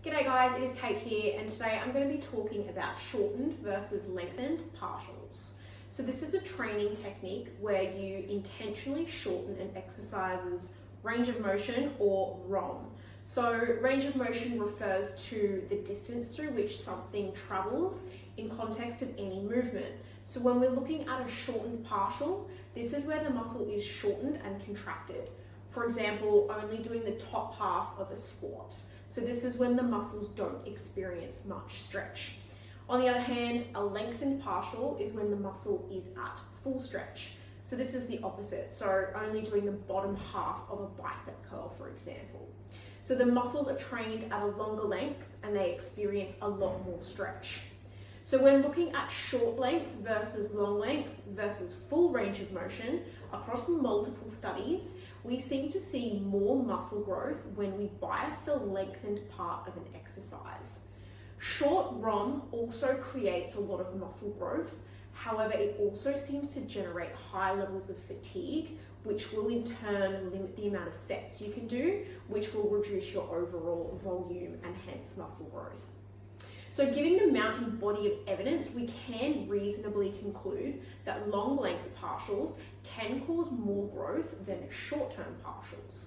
G'day guys, it is Kate here, and today I'm going to be talking about shortened versus lengthened partials. So this is a training technique where you intentionally shorten an exercise's range of motion, or ROM. So range of motion refers to the distance through which something travels in context of any movement. So when we're looking at a shortened partial, this is where the muscle is shortened and contracted. For example, only doing the top half of a squat. So this is when the muscles don't experience much stretch. On the other hand, a lengthened partial is when the muscle is at full stretch. So this is the opposite. So only doing the bottom half of a bicep curl, for example. So the muscles are trained at a longer length and they experience a lot more stretch. So when looking at short length versus long length versus full range of motion, across multiple studies, we seem to see more muscle growth when we bias the lengthened part of an exercise. Short ROM also creates a lot of muscle growth. However, it also seems to generate high levels of fatigue, which will in turn limit the amount of sets you can do, which will reduce your overall volume and hence muscle growth. So given the mounting body of evidence, we can reasonably conclude that long length partials can cause more growth than short-term partials.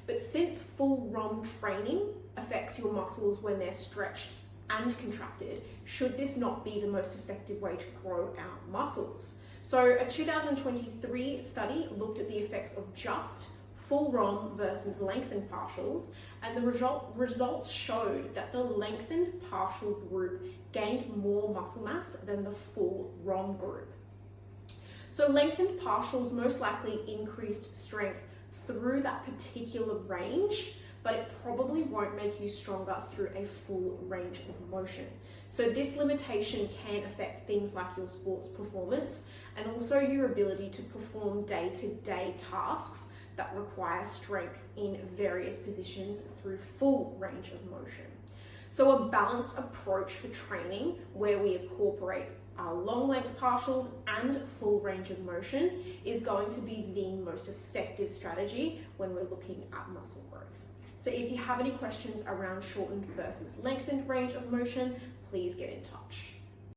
But since full ROM training affects your muscles when they're stretched and contracted, should this not be the most effective way to grow our muscles? So a 2023 study looked at the effects of just full ROM versus lengthened partials, and the results showed that the lengthened partial group gained more muscle mass than the full ROM group. So lengthened partials most likely increased strength through that particular range, but it probably won't make you stronger through a full range of motion. So this limitation can affect things like your sports performance and also your ability to perform day-to-day tasks that require strength in various positions through full range of motion. So a balanced approach for training where we incorporate our long length partials and full range of motion is going to be the most effective strategy when we're looking at muscle growth. So if you have any questions around shortened versus lengthened range of motion, please get in touch.